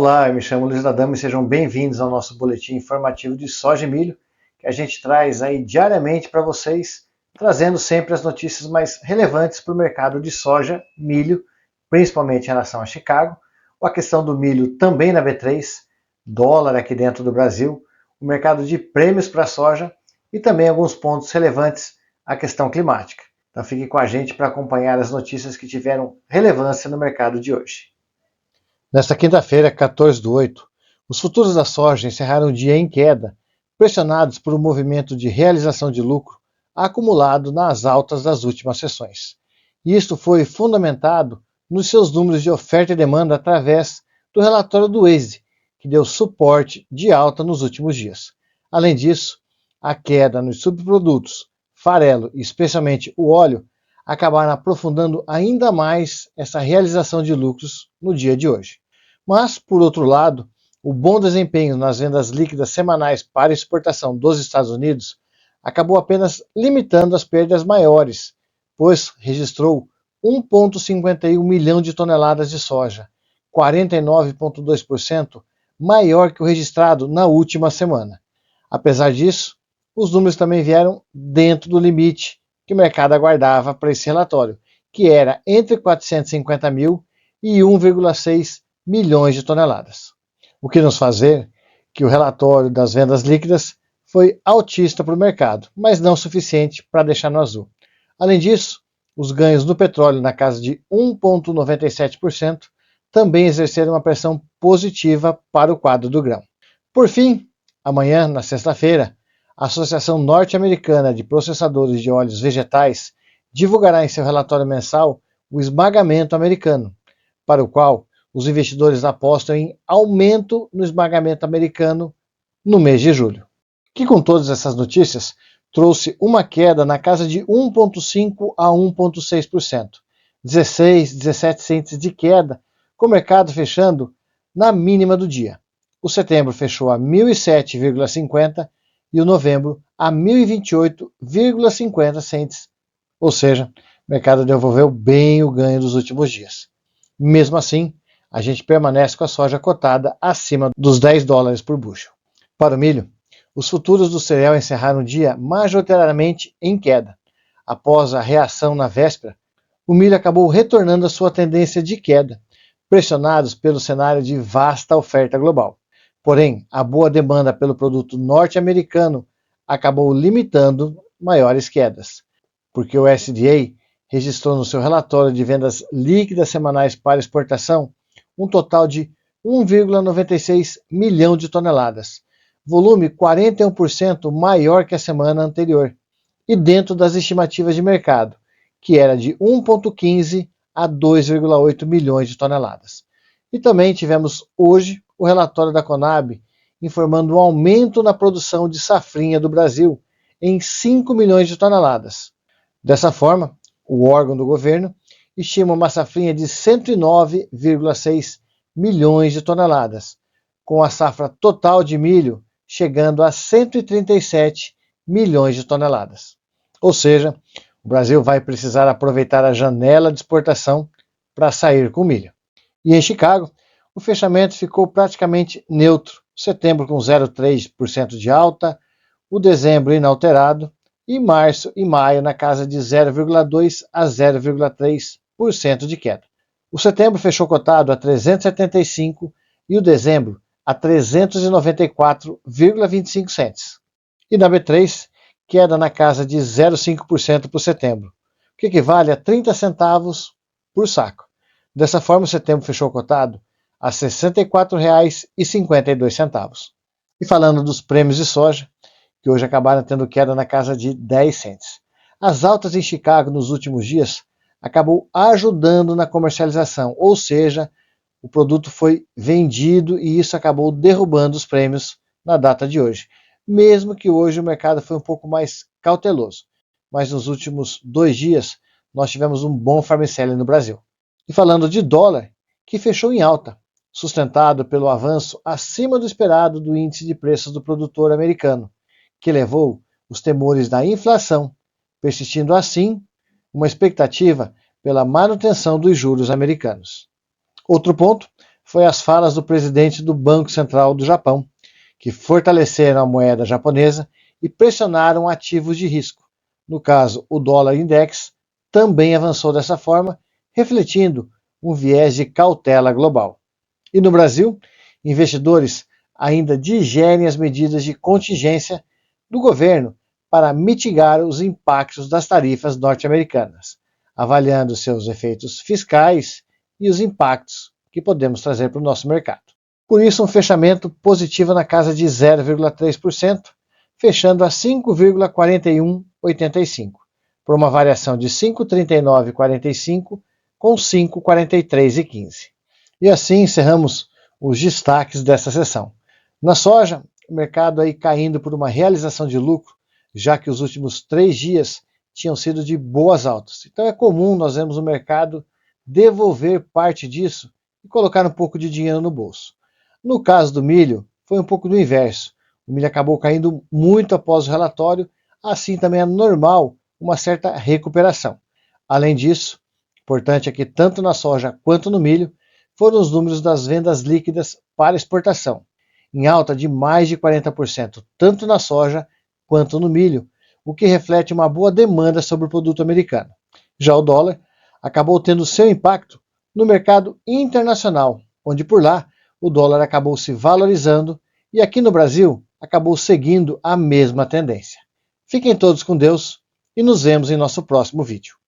Olá, eu me chamo Luiz Adamo e sejam bem-vindos ao nosso boletim informativo de soja e milho, que a gente traz aí diariamente para vocês, trazendo sempre as notícias mais relevantes para o mercado de soja, milho, principalmente em relação a Chicago, a questão do milho também na B3, dólar aqui dentro do Brasil, o mercado de prêmios para a soja e também alguns pontos relevantes à questão climática. Então fique com a gente para acompanhar as notícias que tiveram relevância no mercado de hoje. Nesta quinta-feira, 14/8, os futuros da soja encerraram o dia em queda, pressionados por um movimento de realização de lucro acumulado nas altas das últimas sessões. E isto foi fundamentado nos seus números de oferta e demanda através do relatório do WASDE, que deu suporte de alta nos últimos dias. Além disso, a queda nos subprodutos, farelo e especialmente o óleo, acabaram aprofundando ainda mais essa realização de lucros no dia de hoje. Mas, por outro lado, o bom desempenho nas vendas líquidas semanais para exportação dos Estados Unidos acabou apenas limitando as perdas maiores, pois registrou 1,51 milhão de toneladas de soja, 49,2% maior que o registrado na última semana. Apesar disso, os números também vieram dentro do limite que o mercado aguardava para esse relatório, que era entre 450 mil e 1,6 milhões de toneladas. O que nos faz ver que o relatório das vendas líquidas foi altista para o mercado, mas não suficiente para deixar no azul. Além disso, os ganhos no petróleo na casa de 1,97% também exerceram uma pressão positiva para o quadro do grão. Por fim, amanhã, na sexta-feira, a Associação Norte-Americana de Processadores de Óleos Vegetais divulgará em seu relatório mensal o esmagamento americano, para o qual os investidores apostam em aumento no esmagamento americano no mês de julho, que com todas essas notícias trouxe uma queda na casa de 1,5% a 1,6%, 17 centes de queda, com o mercado fechando na mínima do dia. O setembro fechou a 1.007,50 e o novembro a 1.028,50 centes, ou seja, o mercado devolveu bem o ganho dos últimos dias. Mesmo assim, a gente permanece com a soja cotada acima dos $10 por bushel. Para o milho, os futuros do cereal encerraram o dia majoritariamente em queda. Após a reação na véspera, o milho acabou retornando à sua tendência de queda, pressionados pelo cenário de vasta oferta global. Porém, a boa demanda pelo produto norte-americano acabou limitando maiores quedas, porque o USDA registrou no seu relatório de vendas líquidas semanais para exportação um total de 1,96 milhão de toneladas, volume 41% maior que a semana anterior, e dentro das estimativas de mercado, que era de 1,15 a 2,8 milhões de toneladas. E também tivemos hoje o relatório da Conab informando um aumento na produção de safrinha do Brasil em 5 milhões de toneladas. Dessa forma, o órgão do governo estima uma safrinha de 109,6 milhões de toneladas, com a safra total de milho chegando a 137 milhões de toneladas. Ou seja, o Brasil vai precisar aproveitar a janela de exportação para sair com milho. E em Chicago, o fechamento ficou praticamente neutro, setembro com 0,3% de alta, o dezembro inalterado, e março e maio na casa de 0,2% a 0,3% de queda. O setembro fechou cotado a 375 e o dezembro a 394,25 centes. E na B3, queda na casa de 0,5% para o setembro, o que equivale a 30 centavos por saco. Dessa forma, o setembro fechou cotado a R$ 64,52. E falando dos prêmios de soja, que hoje acabaram tendo queda na casa de 10 centes. As altas em Chicago nos últimos dias acabou ajudando na comercialização, ou seja, o produto foi vendido e isso acabou derrubando os prêmios na data de hoje. Mesmo que hoje o mercado foi um pouco mais cauteloso, mas nos últimos 2 dias nós tivemos um bom farm selling no Brasil. E falando de dólar, que fechou em alta, sustentado pelo avanço acima do esperado do índice de preços do produtor americano, que levou os temores da inflação, persistindo assim uma expectativa pela manutenção dos juros americanos. Outro ponto foi as falas do presidente do Banco Central do Japão, que fortaleceram a moeda japonesa e pressionaram ativos de risco. No caso, o dólar index também avançou dessa forma, refletindo um viés de cautela global. E no Brasil, investidores ainda digerem as medidas de contingência do governo para mitigar os impactos das tarifas norte-americanas, avaliando seus efeitos fiscais e os impactos que podemos trazer para o nosso mercado. Por isso, um fechamento positivo na casa de 0,3%, fechando a 5,4185, por uma variação de 5,3945 com 5,4315. E assim encerramos os destaques desta sessão. Na soja, o mercado aí caindo por uma realização de lucro, já que os últimos 3 dias tinham sido de boas altas. Então é comum nós vermos o mercado devolver parte disso e colocar um pouco de dinheiro no bolso. No caso do milho, foi um pouco do inverso. O milho acabou caindo muito após o relatório, assim também é normal uma certa recuperação. Além disso, importante é que tanto na soja quanto no milho foram os números das vendas líquidas para exportação, em alta de mais de 40%, tanto na soja quanto no milho, o que reflete uma boa demanda sobre o produto americano. Já o dólar acabou tendo seu impacto no mercado internacional, onde por lá o dólar acabou se valorizando e aqui no Brasil acabou seguindo a mesma tendência. Fiquem todos com Deus e nos vemos em nosso próximo vídeo.